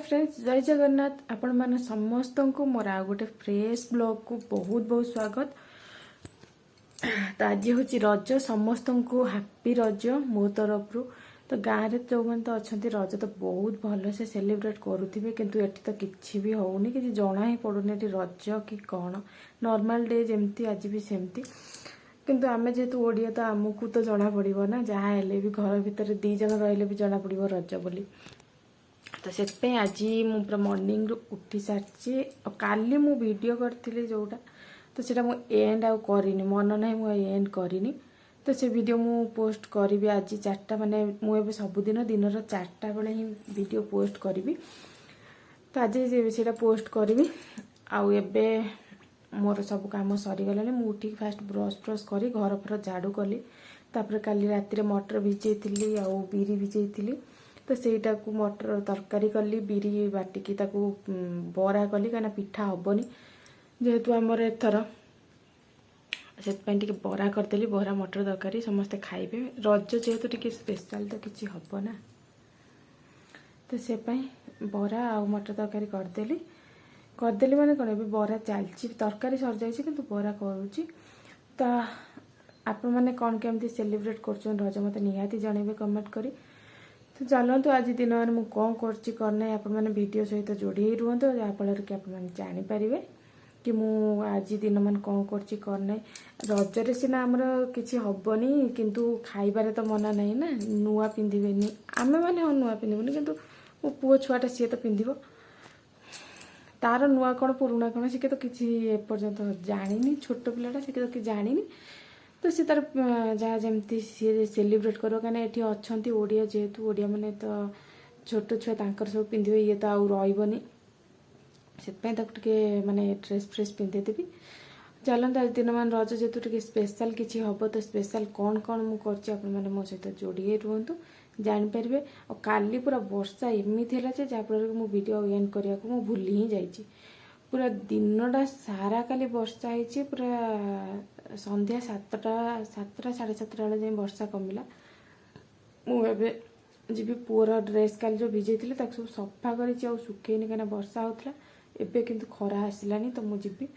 Friends जय जगन्नाथ आपण माने समस्त को मोर आ गोटे फ्रेश ब्लॉग को बहुत बहुत स्वागत। तो आज हूँ रज समस्त को हैप्पी रज मो तरफ तो गाँव में जो मैंने तो अच्छा रज तो बहुत भल से सेलिब्रेट करुवे किंतु एटी तो किसी भी होनी कि जना ही पड़ूनी रज कि कौन नॉर्मल डे जमती आज भी सेमती किंतु आमे जेहेतु ओडिया तो आमको तो जना पड़ो ना जहाँ हेले भी घर भितर दी जन रही भी जना पड़ो रज बोली। तो से आज मु पूरा मॉर्निंग उठी सारी काली मु वीडियो करती जोटा तो सेटा मु एंड आउ करिनी मन ना मु एंड करिनी तो से वीडियो मु पोस्ट करी आज 4टा माने मुझे सबुदिन दिन 4टा बेले ही वीडियो पोस्ट करी तो आज से पोस्ट करी आउ एबे मोर सब काम सरीगला मु उठी फास्ट ब्रश ब्रश करी घर पर झाड़ू कली तापर काली राति मटर भिजई आउ बिरी भिजई तो सेटा को मटर तरकारी कली बिरी बाटिकी ताकू बरा कली कहीं पिठा हेनी जेहेतु आमर एथर से बरा करदेली बरा मटर तरकारी समस्ते खाइबे रज जेहेतु टी स्पेशल तो किसी हम ना तो से बरा आ मटर तरकारी करदेली माने कौन ए बरा चलती तरकारी सर जाइए कि बरा करुच्ची तो आपण मैंने कौन केमती सेलिब्रेट कर रज मत निहाती जनइबे कमेंट करी। तो चलतु आज दिन मान मुझे कौन करना आप वीडियो सहित जोड़ी रुहतु जहाँफल कि आपपारे कि मु आज दिन मान कौन करना रजरे सीना आमर किसी हेनी किंतु खाइबार तो मना नहीं ना नुआ पिंधे आमे मैंने हाँ नुआ पिंधबुनि किंतु मो पुओ छुआटा सी तो पिंध तार नुआ कौन पुराणा कौन सी तो किसी एपर्यंत जानी छोट पिलाटा सी तो कि जानी तो सी तार जहाँ जमती सी सेलिब्रेट कर कहीं ये अच्छा ओडिया जेहेतु ओडिया मैंने तो छोट छुआ तांकर सब पिंधे ये तो आउ रही से माने ड्रेस फ्रेस पिंधेदेवी चलते आज दिन मान रज जेहेतु टे स्पेशल किसी हम तो स्पेशल कौन कौन मुझे मो सहित जोड़ी रुहतु जापर और काली पूरा वर्षा एमती है जहाँफल कि वीडियो एंड करने को भूली ही जाइए पूरा दिनटा सारा काली वर्षा होती पूरा संध्या 7टा 7:30 बेले जाए वर्षा कमिला मुझे जी पुअर ड्रेस काली जो भिजे सब सफा कर सुखेनी कहीं वर्षा होता एबे किंतु खरा आसलानी तो मुझे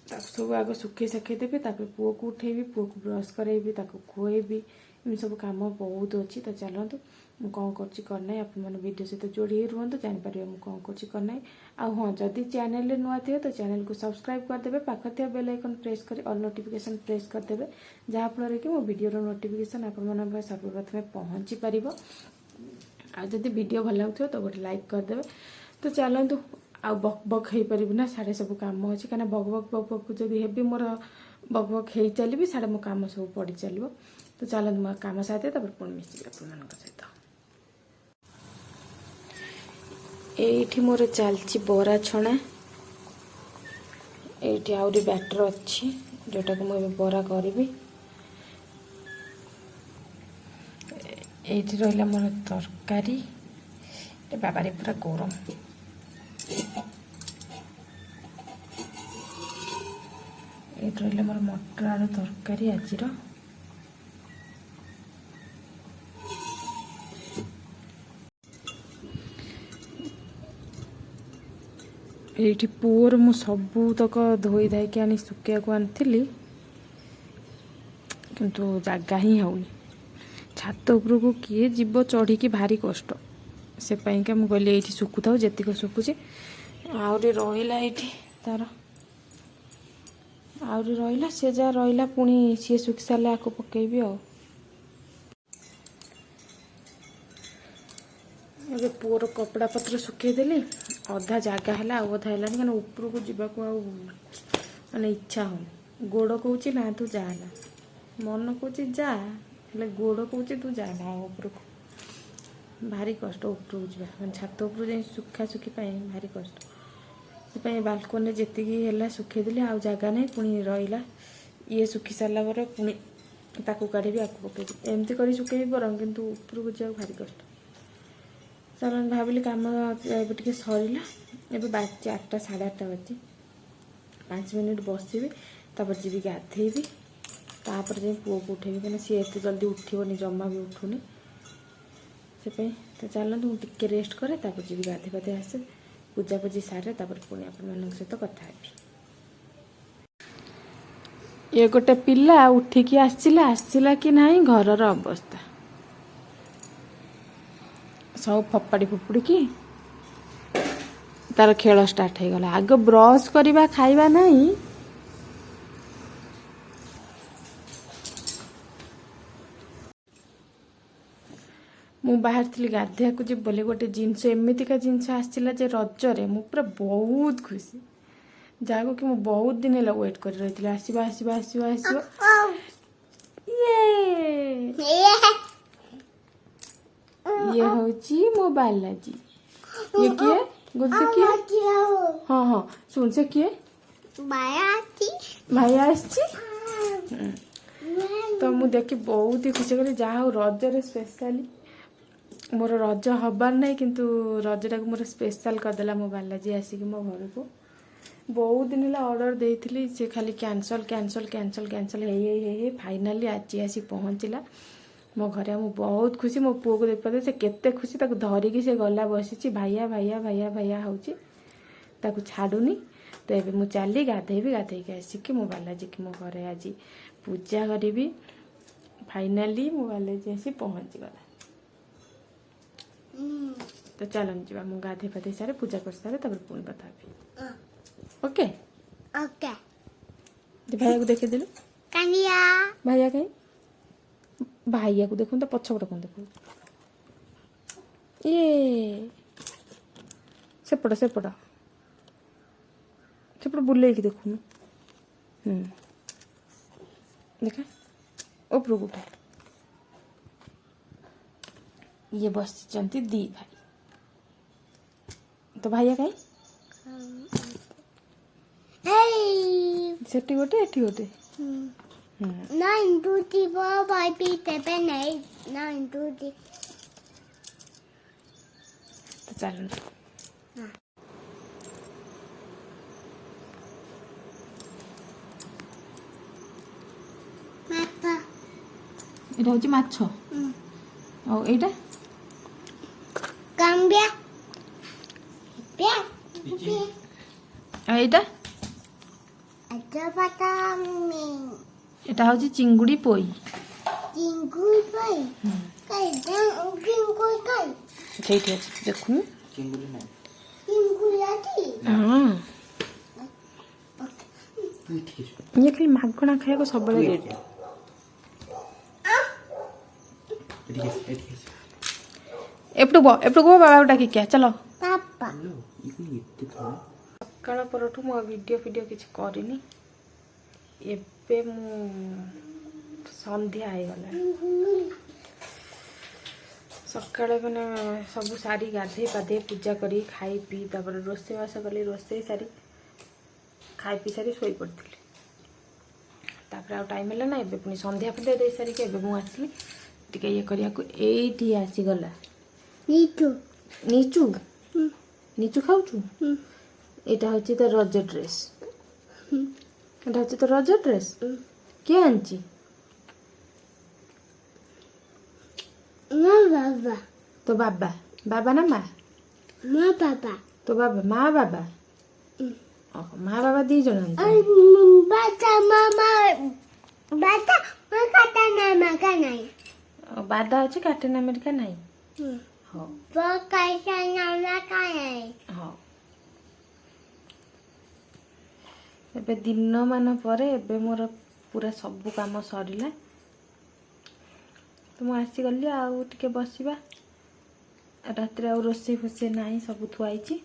सब आग सुखे साखे देवी पुओ को उठेबी पुओ को ब्रश करेबी खुएबी इन सब काम बहुत अच्छी। तो चलतु मुझे कौन करना आप वीडियो सहित जोड़ी रुहतु जापर मुझे कौन करना आ हाँ जदि चैनल नुआ थे तो चैनल को सब्सक्राइब करदे पाख थे बेल आइकन प्रेस कर ऑल नोटिफिकेशन प्रेस करदे जहाँफल कि मो वीडियो नोटिफिकेशन आप सर्वप्रथम पहुँची पार आदि वीडियो भल लगे तो गोटे लाइक करदे। तो चलतु आ बक बक हो पारि ना साढ़े सब कम अच्छी कहीं बक बक बक बक जब हेबी मोर बक बक हो चली साढ़े मो कम सब पड़ चलो। तो चलते मो कम साथे पुणी मिसिक सहित ये मोर चलती बरा छणा ये आहरी बैटर अच्छी जोटा को मुझे बरा करी ये रहा मोर तरकारी बाबारे पूरा गरम ये रहा मोर मटर आलू तरकारी आज ये पुअर मु सबू तक धोई धाई आनी सुखा को आनी किंतु जगह ही होनी छात उपर को किए जीव चढ़ी की भारी कष्ट से मुझे कहली ये सुखु था जीक सुखुचे आहरी रहा ये तार आहरी रहा सी जहाँ रहा पुणी सी सुखी सारे आपको पकेबी आ पुअर कपड़ा पत्र सुखेदेली अधा जगह है अधा है कहीं ऊपर को जावाक माने इच्छा हो गोड़ कौच ना तू जाना मन कौच जा गोड़ कौच तू जाना ऊपर को भारी कष्ट ऊपर को जा छात उपर जा सुखा सुखी भारी कष्ट से बालकोनी जी सुखेदेली आ जगह नहीं पुणी रहा ये सुखी सारा पर पुणी ताकू काढ़ी आपको पकई एमती कर सुखे बर कि ऊपर को जा भारी कष्ट चल भाविली कम टे सरला ए बाजी 8टा 8:30 बाजी 5 मिनिट बसबी जी गाधेबी तापर जाए पुओ को उठेबी कहीं सी एत जल्दी उठनी जमा भी उठुनी से तो चलते मुझे टिके रेस्ट करे जी गाधे पाधे आसे पूजा पूजी सारे पुणी आप सहित कथा है। ये गोटे पिला उठिकी आसला कि नहीं घर अवस्था सब फपाड़ी फुपुड़ी की तार खेल स्टार्ट हो गला। आग ब्रश करवा खाइबा नहीं मु बाहर थी गाधिया को जब बोले गोटे जिनस एमतीका जिनस आसला जे रजरे मु पूरा बहुत खुशी जहाँ कि मुझे बहुत दिन है वेट कर रही थी आसवा आसवा आसवा आसवा ये हूँ मो बालाजी। ये किए गुस्से किए हाँ हाँ सुन से किए भाई आसी तो मुझे देखी बहुत ही खुशी करी जहाँ हूँ रजरे स्पेशली मोर रज हबार ना किंतु रजटा को मोर स्पेशल करदेला मो बालाजी आसिक मो घर को बहुत दिन है ऑर्डर देती से खाली कैंसल कैंसल कैंसल कैंसल हे फाइनाली आज आसी पहुँचला मो घर। मु बहुत खुशी मो पुओ को देख पाते से केते खुशी ताको धरिकी से गला बसी भाइया भाइया भाइया भाइया होची ताको छाड़ुनी तो ये मुझे चली गाधेबी गाधेक आसिक मो बालाजी की मो घर आज पूजा करी फाइनाली मो बालाजी आसी पहुँची गला। तो चलन जी मु गाधे पाधे सारे पूजा कर सारे पुणी कथा ओके ओके भाइया को देखे देलु कानिया भाइया कहीं भाइया को देखो तो पछपट कौन देखो ये सेपट सेपट सेपट बुले देखुन देखा उपरू उठा ये बसचंती दी भाई तो भाइया कहीं सेठी गोटे एठी गोटे 9 2 3 4 5 6 7 8 9 2 3 तो चल मापा एटा होची माछ ओ एटा कांबिया प्या एटा अच्छा पता में एटा होची चिंगुड़ी पोई चिंगुड़ी पोई काई चिंगुड़ी काई छैठी अछि देखु चिंगुली ना चिंगुड़ी आती हां ठीक है ये खाली मागणा खाया को सब बड़े रेट ठीक है एपटू गो बाबा डाकी क्या चलो पापा लो इतनी थोड़ा सकाळ परठू मो वीडियो किसी करनी एबे मु संध्या आई गला सकाळे मैंने सब सारी गाधे पाधे पूजा करी खाई पी तापर रोसे बास कली रोसे सारी खाई पी सारी सोई पड़ती तापर आ टाइम है ना एबे पुनी संध्या फंध्या दे सारी के एबे मु आसली टिके ये करिया को एठी आसी गला नीचू नीचू नीचू खाऊचू एटा होची तो रज ड्रेस एटा होची तो रज ड्रेस के आंची ना बाबा तो बाबा बाबा ना माँ माँ पापा तो बाबा माँ बाबा माँ बाबा दी जन बाता मामा बाता मैं खाता ना मगा नहीं बादा अच्छे कैप्टेन अमेरिका नहीं हाँ वो कैसा नाम का है हाँ एबे दिन मान पर एबे मोर पूरा सब काम सरिला तो मुझे आसीगली आउ टिके बसवा रात रोसे फोसे ना सब थुआई जी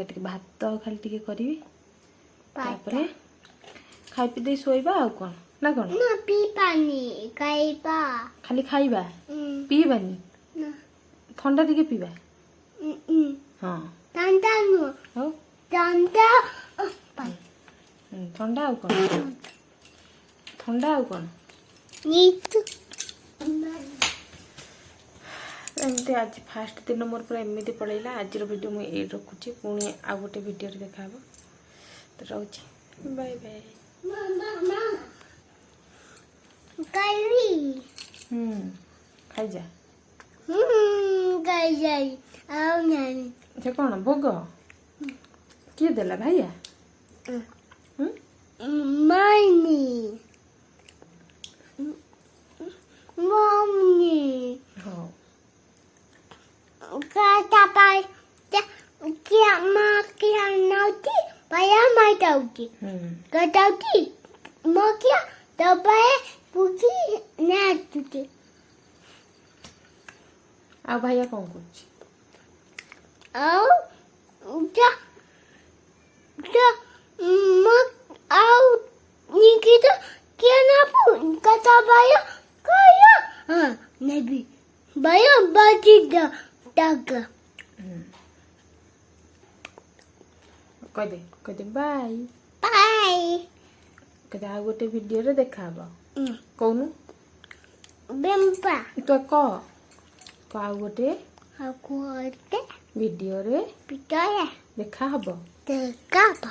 टे भात खाली टिके करी तापरे खाई पी दे शोइबा आ कौन ना कौन ना पी पानी खाइबा खाली खाइबा पीबानी ना ठंडा टिके पीबा हाँ ठंडा नो हो ठंडा ठंडा आ कौन ठंडा आ कौन नीचू एमती आज फास्ट दिन मोर पूरा एमती पड़ेगा आज वीडियो मुझे ये रखुची पुणी आ गोटे वीडियो देखा तो रोची बाय बाय करी खाई जा Gay. Oh, no. ସେ କ'ଣ ଭୋଗ କିଏ ଦେଲା ଭାଇଆ Money. Mommy. ହଉ Kata pai. Kia ma kia nauti. Paya mai tauti. Katauti. Ma kia. Tapai puti na tuti. ଆଉ ଭାଇଆ କ'ଣ କରୁଛି Au. Ja. Ma au. Nikita kia na pu. Kata baya. Kaya. Nebi. Baya bagi da. Daga. କହିଦେ Bai Bye. କହିଦେ ଆଉ ଗୋଟେ ଭିଡ଼ିଓରେ ଦେଖାହବ କହୁନୁ Bimba. ତୁ କହ ଆଉ ଗୋଟେ Aku ada ଭିଡ଼ିଓରେ percaya ଦେଖାହବ dekap.